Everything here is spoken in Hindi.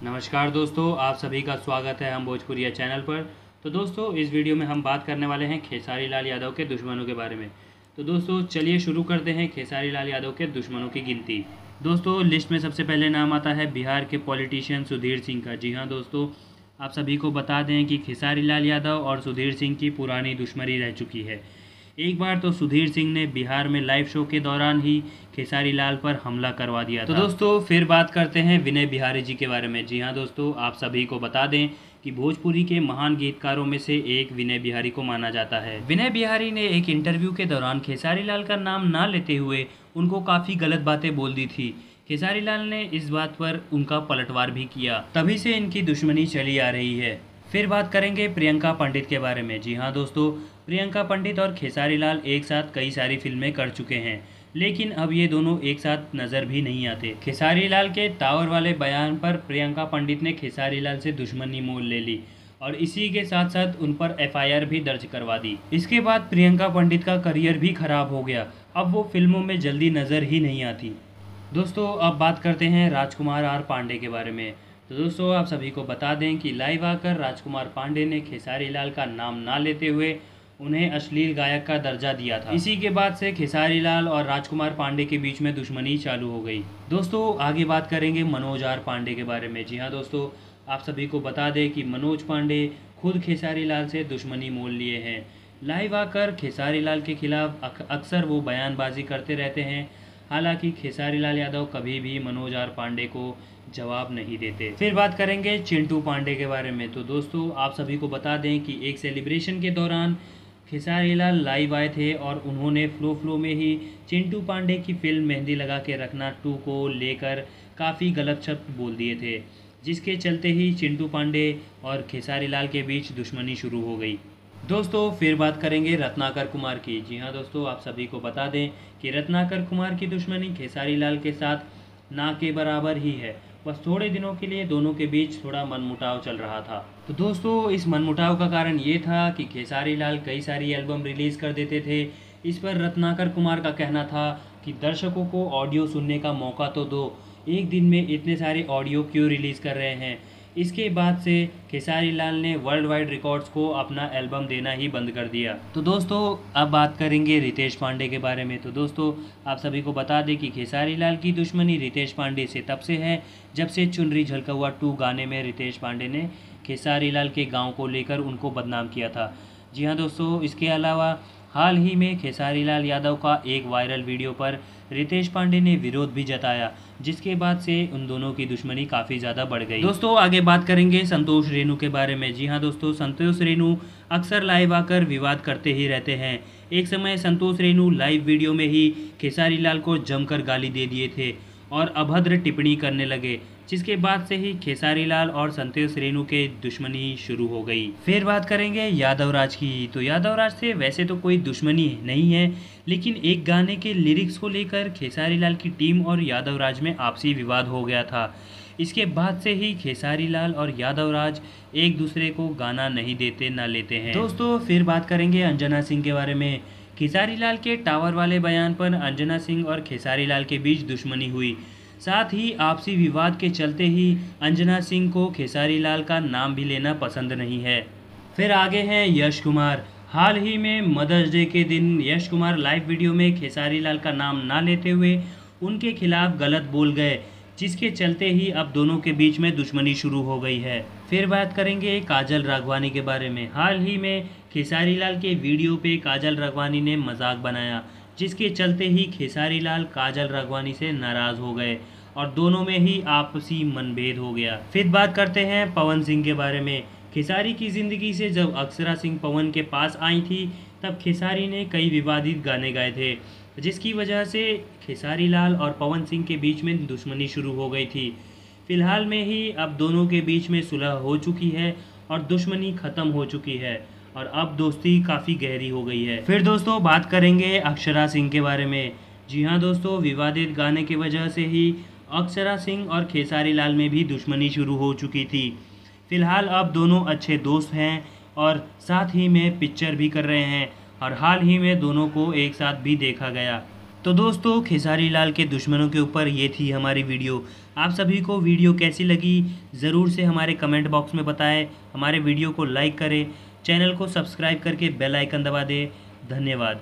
नमस्कार दोस्तों, आप सभी का स्वागत है हम भोजपुरिया चैनल पर। तो दोस्तों, इस वीडियो में हम बात करने वाले हैं खेसारी लाल यादव के दुश्मनों के बारे में। तो दोस्तों चलिए शुरू करते हैं खेसारी लाल यादव के दुश्मनों की गिनती। दोस्तों लिस्ट में सबसे पहले नाम आता है बिहार के पॉलिटिशियन सुधीर सिंह का। जी हाँ दोस्तों, आप सभी को बता दें कि खेसारी लाल यादव और सुधीर सिंह की पुरानी दुश्मनी रह चुकी है। एक बार तो सुधीर सिंह ने बिहार में लाइव शो के दौरान ही खेसारी लाल पर हमला करवा दिया था। तो दोस्तों फिर बात करते हैं विनय बिहारी जी के बारे में। जी हाँ दोस्तों, आप सभी को बता दें कि भोजपुरी के महान गीतकारों में से एक विनय बिहारी को माना जाता है। विनय बिहारी ने एक इंटरव्यू के दौरान खेसारी लाल का नाम ना लेते हुए उनको काफ़ी गलत बातें बोल दी थी। खेसारी लाल ने इस बात पर उनका पलटवार भी किया, तभी से इनकी दुश्मनी चली आ रही है। फिर बात करेंगे प्रियंका पंडित के बारे में। जी हाँ दोस्तों, प्रियंका पंडित और खेसारी लाल एक साथ कई सारी फिल्में कर चुके हैं, लेकिन अब ये दोनों एक साथ नज़र भी नहीं आते। खेसारी लाल के टावर वाले बयान पर प्रियंका पंडित ने खेसारी लाल से दुश्मनी मोल ले ली और इसी के साथ साथ उन पर एफआईआर भी दर्ज करवा दी। इसके बाद प्रियंका पंडित का करियर भी खराब हो गया, अब वो फिल्मों में जल्दी नज़र ही नहीं आती। दोस्तों अब बात करते हैं राजकुमार आर पांडे के बारे में। तो दोस्तों आप सभी को बता दें कि लाइव आकर राजकुमार पांडे ने खेसारी लाल का नाम ना लेते हुए उन्हें अश्लील गायक का दर्जा दिया था। इसी के बाद से खेसारी लाल और राजकुमार पांडे के बीच में दुश्मनी चालू हो गई। दोस्तों आगे बात करेंगे मनोज आर पांडे के बारे में। जी हाँ दोस्तों, आप सभी को बता दें कि मनोज पांडे खुद खेसारी लाल से दुश्मनी मोल लिए हैं। लाइव आकर खेसारी लाल के खिलाफ अक्सर वो बयानबाजी करते रहते हैं। हालांकि खेसारी लाल यादव कभी भी मनोज आर पांडे को जवाब नहीं देते। फिर बात करेंगे चिंटू पांडे के बारे में। तो दोस्तों आप सभी को बता दें कि एक सेलिब्रेशन के दौरान खेसारी लाल लाइव आए थे और उन्होंने फ्लो में ही चिंटू पांडे की फिल्म मेहंदी लगा के रखना 2 को लेकर काफ़ी गलत शब्द बोल दिए थे, जिसके चलते ही चिंटू पांडे और खेसारी लाल के बीच दुश्मनी शुरू हो गई। दोस्तों फिर बात करेंगे रत्नाकर कुमार की। जी हाँ दोस्तों, आप सभी को बता दें कि रत्नाकर कुमार की दुश्मनी खेसारी लाल के साथ ना के बराबर ही है। बस थोड़े दिनों के लिए दोनों के बीच थोड़ा मनमुटाव चल रहा था। तो दोस्तों इस मनमुटाव का कारण ये था कि खेसारी लाल कई सारी एल्बम रिलीज़ कर देते थे। इस पर रत्नाकर कुमार का कहना था कि दर्शकों को ऑडियो सुनने का मौका तो दो, एक दिन में इतने सारे ऑडियो क्यों रिलीज़ कर रहे हैं। इसके बाद से खेसारी लाल ने वर्ल्ड वाइड रिकॉर्ड्स को अपना एल्बम देना ही बंद कर दिया। तो दोस्तों अब बात करेंगे रितेश पांडे के बारे में। तो दोस्तों आप सभी को बता दें कि खेसारी लाल की दुश्मनी रितेश पांडे से तब से है जब से चुनरी झलका हुआ 2 गाने में रितेश पांडे ने खेसारी लाल के गाँव को लेकर उनको बदनाम किया था। जी हाँ दोस्तों, इसके अलावा हाल ही में खेसारी लाल यादव का एक वायरल वीडियो पर रितेश पांडे ने विरोध भी जताया, जिसके बाद से उन दोनों की दुश्मनी काफ़ी ज़्यादा बढ़ गई। दोस्तों आगे बात करेंगे संतोष रेणु के बारे में। जी हाँ दोस्तों, संतोष रेणु अक्सर लाइव आकर विवाद करते ही रहते हैं। एक समय संतोष रेणु लाइव वीडियो में ही खेसारी लाल को जमकर गाली दे दिए थे और अभद्र टिप्पणी करने लगे, जिसके बाद से ही खेसारी लाल और संतोष रेणु के दुश्मनी शुरू हो गई। फिर बात करेंगे यादव राज की। तो यादव राज से वैसे तो कोई दुश्मनी नहीं है, लेकिन एक गाने के लिरिक्स को लेकर खेसारी लाल की टीम और यादव राज में आपसी विवाद हो गया था। इसके बाद से ही खेसारी लाल और यादव राज एक दूसरे को गाना नहीं देते ना लेते हैं। दोस्तों फिर बात करेंगे अंजना सिंह के बारे में। खेसारी लाल के टावर वाले बयान पर अंजना सिंह और खेसारी लाल के बीच दुश्मनी हुई। साथ ही आपसी विवाद के चलते ही अंजना सिंह को खेसारी लाल का नाम भी लेना पसंद नहीं है। फिर आगे हैं यश कुमार। हाल ही में मदर्स डे के दिन यश कुमार लाइव वीडियो में खेसारी लाल का नाम ना लेते हुए उनके खिलाफ गलत बोल गए, जिसके चलते ही अब दोनों के बीच में दुश्मनी शुरू हो गई है। फिर बात करेंगे काजल राघवानी के बारे में। हाल ही में खेसारी लाल के वीडियो पे काजल राघवानी ने मजाक बनाया, जिसके चलते ही खेसारी लाल काजल राघवानी से नाराज़ हो गए और दोनों में ही आपसी मनभेद हो गया। फिर बात करते हैं पवन सिंह के बारे में। खेसारी की ज़िंदगी से जब अक्षरा सिंह पवन के पास आई थी तब खेसारी ने कई विवादित गाने गाए थे, जिसकी वजह से खेसारी लाल और पवन सिंह के बीच में दुश्मनी शुरू हो गई थी। फिलहाल में ही अब दोनों के बीच में सुलह हो चुकी है और दुश्मनी ख़त्म हो चुकी है और अब दोस्ती काफ़ी गहरी हो गई है। फिर दोस्तों बात करेंगे अक्षरा सिंह के बारे में। जी हाँ दोस्तों, विवादित गाने की वजह से ही अक्षरा सिंह और खेसारी लाल में भी दुश्मनी शुरू हो चुकी थी। फिलहाल अब दोनों अच्छे दोस्त हैं और साथ ही में पिक्चर भी कर रहे हैं और हाल ही में दोनों को एक साथ भी देखा गया। तो दोस्तों खेसारी लाल के दुश्मनों के ऊपर ये थी हमारी वीडियो। आप सभी को वीडियो कैसी लगी ज़रूर से हमारे कमेंट बॉक्स में बताएं। हमारे वीडियो को लाइक करें, चैनल को सब्सक्राइब करके बेल आइकन दबा दें। धन्यवाद।